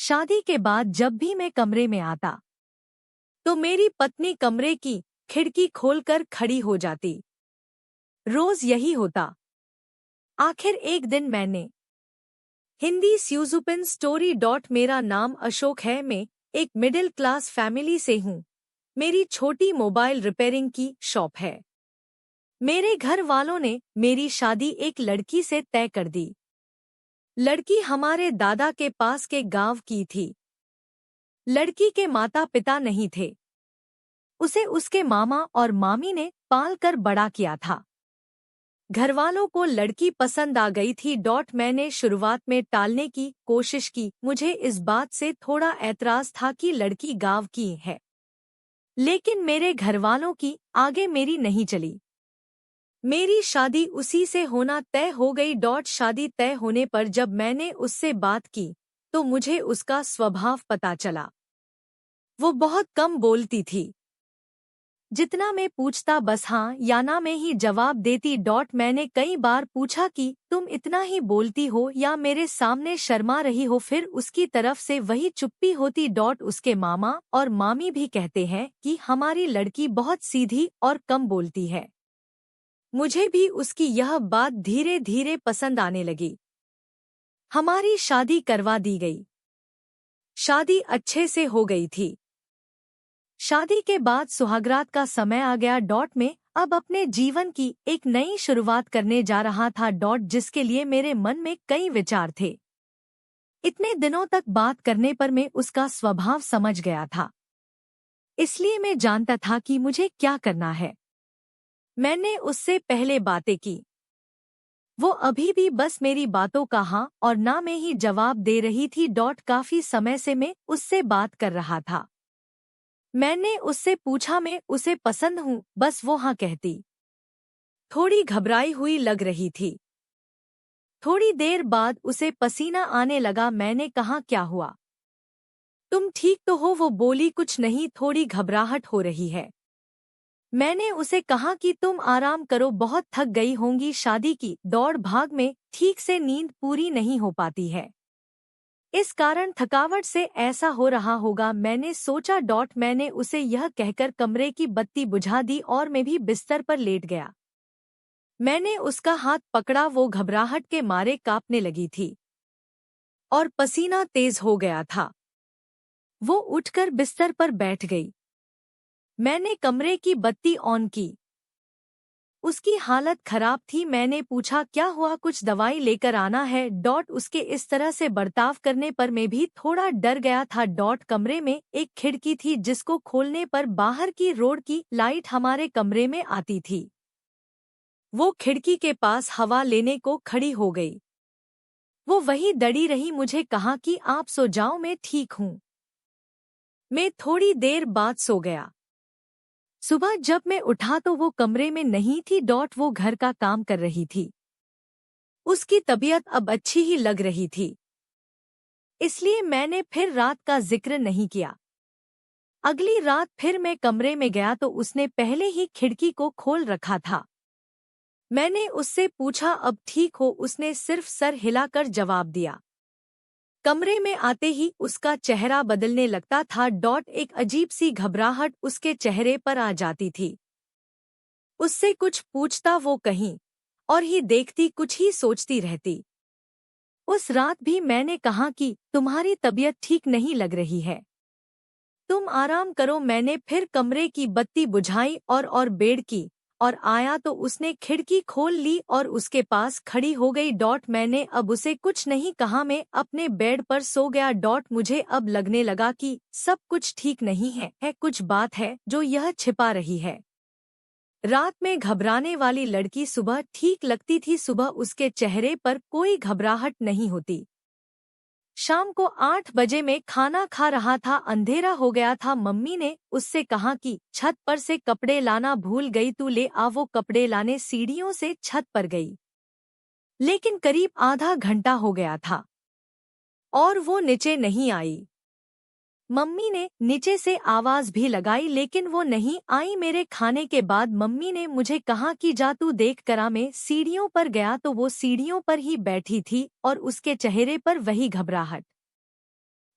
शादी के बाद जब भी मैं कमरे में आता तो मेरी पत्नी कमरे की खिड़की खोलकर खड़ी हो जाती। रोज यही होता। आखिर एक दिन मैंने हिंदी स्यूजुपिन स्टोरी डॉट मेरा नाम अशोक है, मैं एक मिडिल क्लास फैमिली से हूँ। मेरी छोटी मोबाइल रिपेयरिंग की शॉप है। मेरे घर वालों ने मेरी शादी एक लड़की से तय कर दी। लड़की हमारे दादा के पास के गांव की थी। लड़की के माता पिता नहीं थे। उसे उसके मामा और मामी ने पाल कर बड़ा किया था। घरवालों को लड़की पसंद आ गई थी। मैंने शुरुआत में टालने की कोशिश की। मुझे इस बात से थोड़ा ऐतराज था कि लड़की गांव की है, लेकिन मेरे घरवालों की आगे मेरी नहीं चली। मेरी शादी उसी से होना तय हो गई। शादी तय होने पर जब मैंने उससे बात की तो मुझे उसका स्वभाव पता चला। वो बहुत कम बोलती थी। जितना मैं पूछता बस हाँ या ना में ही जवाब देती। मैंने कई बार पूछा कि तुम इतना ही बोलती हो या मेरे सामने शर्मा रही हो, फिर उसकी तरफ से वही चुप्पी होती। उसके मामा और मामी भी कहते हैं कि हमारी लड़की बहुत सीधी और कम बोलती है। मुझे भी उसकी यह बात धीरे धीरे पसंद आने लगी। हमारी शादी करवा दी गई। शादी अच्छे से हो गई थी। शादी के बाद सुहागरात का समय आ गया। मैं अब अपने जीवन की एक नई शुरुआत करने जा रहा था। जिसके लिए मेरे मन में कई विचार थे। इतने दिनों तक बात करने पर मैं उसका स्वभाव समझ गया था, इसलिए मैं जानता था कि मुझे क्या करना है। मैंने उससे पहले बातें की। वो अभी भी बस मेरी बातों का हाँ और ना में ही जवाब दे रही थी। काफी समय से मैं उससे बात कर रहा था। मैंने उससे पूछा मैं उसे पसंद हूँ, बस वो हाँ कहती। थोड़ी घबराई हुई लग रही थी। थोड़ी देर बाद उसे पसीना आने लगा। मैंने कहा क्या हुआ, तुम ठीक तो हो? वो बोली कुछ नहीं, थोड़ी घबराहट हो रही है। मैंने उसे कहा कि तुम आराम करो, बहुत थक गई होंगी। शादी की दौड़ भाग में ठीक से नींद पूरी नहीं हो पाती है, इस कारण थकावट से ऐसा हो रहा होगा। मैंने सोचा। मैंने उसे यह कहकर कमरे की बत्ती बुझा दी और मैं भी बिस्तर पर लेट गया। मैंने उसका हाथ पकड़ा। वो घबराहट के मारे कांपने लगी थी और पसीना तेज हो गया था। वो उठकर बिस्तर पर बैठ गई। मैंने कमरे की बत्ती ऑन की। उसकी हालत खराब थी। मैंने पूछा क्या हुआ, कुछ दवाई लेकर आना है? उसके इस तरह से बर्ताव करने पर मैं भी थोड़ा डर गया था। कमरे में एक खिड़की थी जिसको खोलने पर बाहर की रोड की लाइट हमारे कमरे में आती थी। वो खिड़की के पास हवा लेने को खड़ी हो गई। वो वहीं डरी रही। मुझे कहा कि आप सो जाओ, मैं ठीक हूँ। मैं थोड़ी देर बाद सो गया। सुबह जब मैं उठा तो वो कमरे में नहीं थी। वो घर का काम कर रही थी। उसकी तबीयत अब अच्छी ही लग रही थी, इसलिए मैंने फिर रात का जिक्र नहीं किया। अगली रात फिर मैं कमरे में गया तो उसने पहले ही खिड़की को खोल रखा था। मैंने उससे पूछा अब ठीक हो? उसने सिर्फ सर हिलाकर जवाब दिया। कमरे में आते ही उसका चेहरा बदलने लगता था। एक अजीब सी घबराहट उसके चेहरे पर आ जाती थी। उससे कुछ पूछता वो कहीं और ही देखती, कुछ ही सोचती रहती। उस रात भी मैंने कहा कि तुम्हारी तबीयत ठीक नहीं लग रही है, तुम आराम करो। मैंने फिर कमरे की बत्ती बुझाई और बेड की और आया तो उसने खिड़की खोल ली और उसके पास खड़ी हो गई। मैंने अब उसे कुछ नहीं कहा, मैं अपने बेड पर सो गया। मुझे अब लगने लगा कि सब कुछ ठीक नहीं है, कुछ बात है जो यह छिपा रही है। रात में घबराने वाली लड़की सुबह ठीक लगती थी। सुबह उसके चेहरे पर कोई घबराहट नहीं होती। शाम को 8 बजे में खाना खा रहा था, अंधेरा हो गया था। मम्मी ने उससे कहा कि छत पर से कपड़े लाना भूल गई, तू ले आ। वो कपड़े लाने सीढ़ियों से छत पर गई, लेकिन करीब आधा घंटा हो गया था और वो नीचे नहीं आई। मम्मी ने नीचे से आवाज भी लगाई, लेकिन वो नहीं आई। मेरे खाने के बाद मम्मी ने मुझे कहा कि जा तू देख करा। मैं सीढ़ियों पर गया तो वो सीढ़ियों पर ही बैठी थी और उसके चेहरे पर वही घबराहट।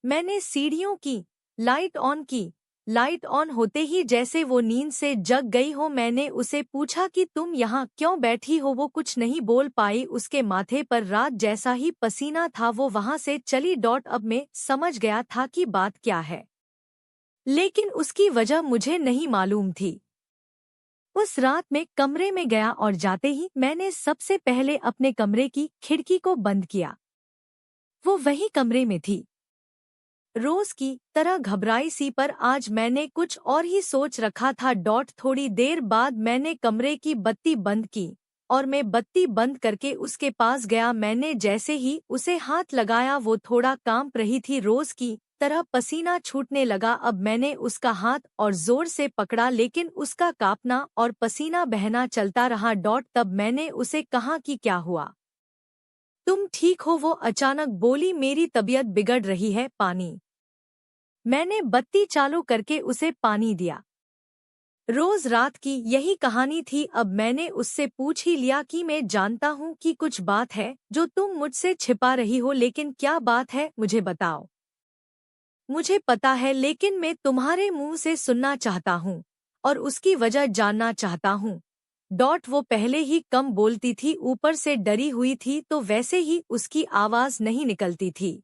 मैंने सीढ़ियों की लाइट ऑन की। लाइट ऑन होते ही जैसे वो नींद से जग गई हो, मैंने उसे पूछा कि तुम यहाँ क्यों बैठी हो। वो कुछ नहीं बोल पाई। उसके माथे पर रात जैसा ही पसीना था। वो वहां से चली। अब मैं समझ गया था कि बात क्या है, लेकिन उसकी वजह मुझे नहीं मालूम थी। उस रात में कमरे में गया और जाते ही मैंने सबसे पहले अपने कमरे की खिड़की को बंद किया। वो वही कमरे में थी, रोज की तरह घबराई सी, पर आज मैंने कुछ और ही सोच रखा था। थोड़ी देर बाद मैंने कमरे की बत्ती बंद की और मैं बत्ती बंद करके उसके पास गया। मैंने जैसे ही उसे हाथ लगाया वो थोड़ा कांप रही थी। रोज की तरह पसीना छूटने लगा। अब मैंने उसका हाथ और जोर से पकड़ा, लेकिन उसका कांपना और पसीना बहना चलता रहा। तब मैंने उसे कहा कि क्या हुआ, तुम ठीक हो? वो अचानक बोली, मेरी तबीयत बिगड़ रही है, पानी। मैंने बत्ती चालू करके उसे पानी दिया। रोज रात की यही कहानी थी। अब मैंने उससे पूछ ही लिया कि मैं जानता हूँ कि कुछ बात है जो तुम मुझसे छिपा रही हो, लेकिन क्या बात है मुझे बताओ। मुझे पता है, लेकिन मैं तुम्हारे मुंह से सुनना चाहता हूँ और उसकी वजह जानना चाहता हूँ। वो पहले ही कम बोलती थी, ऊपर से डरी हुई थी, तो वैसे ही उसकी आवाज नहीं निकलती थी।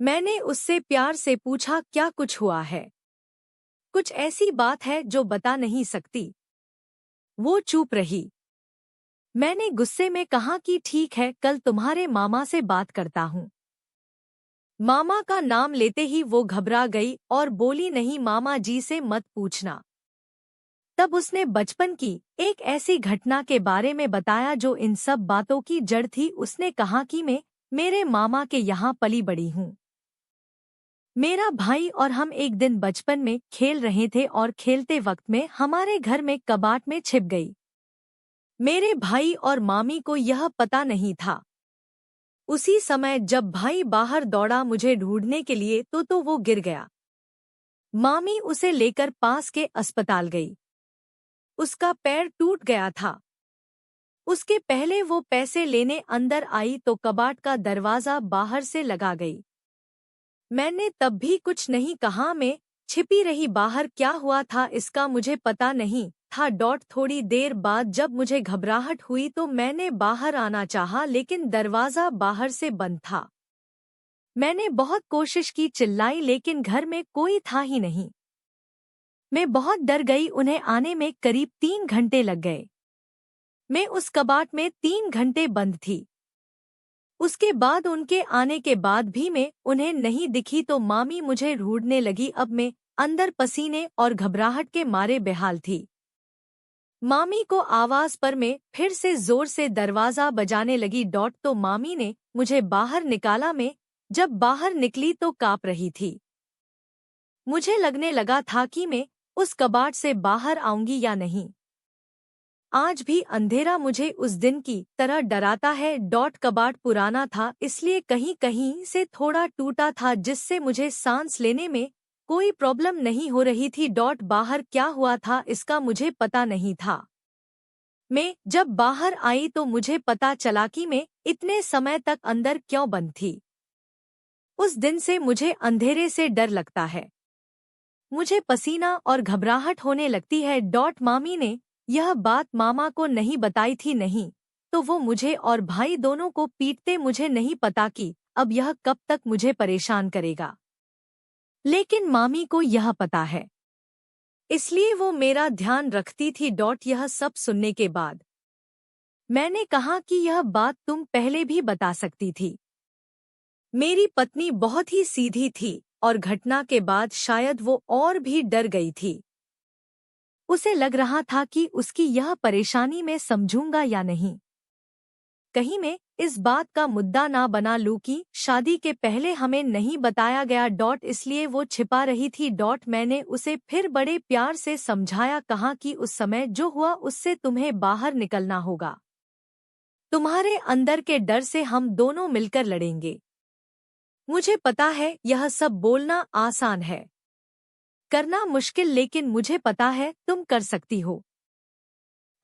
मैंने उससे प्यार से पूछा, क्या कुछ हुआ है? कुछ ऐसी बात है जो बता नहीं सकती? वो चुप रही। मैंने गुस्से में कहा कि ठीक है, कल तुम्हारे मामा से बात करता हूँ। मामा का नाम लेते ही वो घबरा गई और बोली, नहीं, मामा जी से मत पूछना। तब उसने बचपन की एक ऐसी घटना के बारे में बताया जो इन सब बातों की जड़ थी। उसने कहा कि मैं मेरे मामा के यहाँ पली बड़ी हूँ। मेरा भाई और हम एक दिन बचपन में खेल रहे थे और खेलते वक्त में हमारे घर में कबाट में छिप गई। मेरे भाई और मामी को यह पता नहीं था। उसी समय जब भाई बाहर दौड़ा मुझे ढूंढने के लिए, तो वो गिर गया। मामी उसे लेकर पास के अस्पताल गई। उसका पैर टूट गया था। उसके पहले वो पैसे लेने अंदर आई तो कबाट का दरवाजा बाहर से लगा गई। मैंने तब भी कुछ नहीं कहा। मैं छिपी रही। बाहर क्या हुआ था इसका मुझे पता नहीं था। थोड़ी देर बाद जब मुझे घबराहट हुई तो मैंने बाहर आना चाहा, लेकिन दरवाजा बाहर से बंद था। मैंने बहुत कोशिश की, चिल्लाई, लेकिन घर में कोई था ही नहीं। मैं बहुत डर गई। उन्हें आने में करीब 3 घंटे लग गए। मैं उस कबाट में 3 घंटे बंद थी। उसके बाद उनके आने के बाद भी मैं उन्हें नहीं दिखी तो मामी मुझे ढूंढने लगी। अब मैं अंदर पसीने और घबराहट के मारे बेहाल थी। मामी को आवाज पर मैं फिर से जोर से दरवाजा बजाने लगी। तो मामी ने मुझे बाहर निकाला। मैं जब बाहर निकली तो कांप रही थी। मुझे लगने लगा था कि मैं उस कबाट से बाहर आऊंगी या नहीं। आज भी अंधेरा मुझे उस दिन की तरह डराता है। कबाट पुराना था, इसलिए कहीं कहीं से थोड़ा टूटा था, जिससे मुझे सांस लेने में कोई प्रॉब्लम नहीं हो रही थी। बाहर क्या हुआ था इसका मुझे पता नहीं था। मैं जब बाहर आई तो मुझे पता चला कि मैं इतने समय तक अंदर क्यों बंद थी। उस दिन से मुझे अंधेरे से डर लगता है। मुझे पसीना और घबराहट होने लगती है। मामी ने यह बात मामा को नहीं बताई थी, नहीं तो वो मुझे और भाई दोनों को पीटते। मुझे नहीं पता कि अब यह कब तक मुझे परेशान करेगा, लेकिन मामी को यह पता है, इसलिए वो मेरा ध्यान रखती थी। यह सब सुनने के बाद मैंने कहा कि यह बात तुम पहले भी बता सकती थी। मेरी पत्नी बहुत ही सीधी थी और घटना के बाद शायद वो और भी डर गई थी। उसे लग रहा था कि उसकी यह परेशानी मैं समझूंगा या नहीं। कहीं मैं इस बात का मुद्दा ना बना लूं कि शादी के पहले हमें नहीं बताया गया। इसलिए वो छिपा रही थी। मैंने उसे फिर बड़े प्यार से समझाया, कहा कि उस समय जो हुआ उससे तुम्हें बाहर निकलना होगा। तुम्हारे अंदर के डर से हम दोनों मिलकर लड़ेंगे। मुझे पता है यह सब बोलना आसान है, करना मुश्किल, लेकिन मुझे पता है तुम कर सकती हो।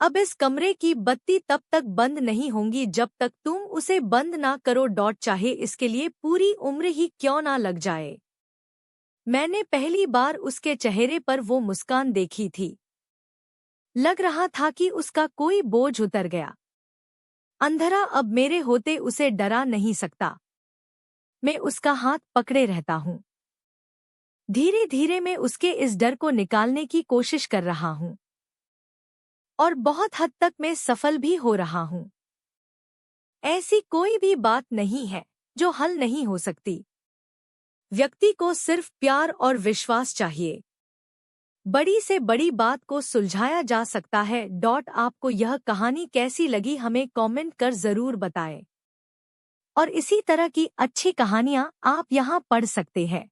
अब इस कमरे की बत्ती तब तक बंद नहीं होंगी जब तक तुम उसे बंद ना करो। चाहे इसके लिए पूरी उम्र ही क्यों ना लग जाए। मैंने पहली बार उसके चेहरे पर वो मुस्कान देखी थी। लग रहा था कि उसका कोई बोझ उतर गया। अंधरा अब मेरे होते उसे डरा नहीं सकता। मैं उसका हाथ पकड़े रहता हूँ। धीरे धीरे मैं उसके इस डर को निकालने की कोशिश कर रहा हूँ और बहुत हद तक मैं सफल भी हो रहा हूँ। ऐसी कोई भी बात नहीं है जो हल नहीं हो सकती। व्यक्ति को सिर्फ प्यार और विश्वास चाहिए। बड़ी से बड़ी बात को सुलझाया जा सकता है। आपको यह कहानी कैसी लगी हमें कमेंट कर जरूर बताएं। और इसी तरह की अच्छी कहानियां आप यहाँ पढ़ सकते हैं।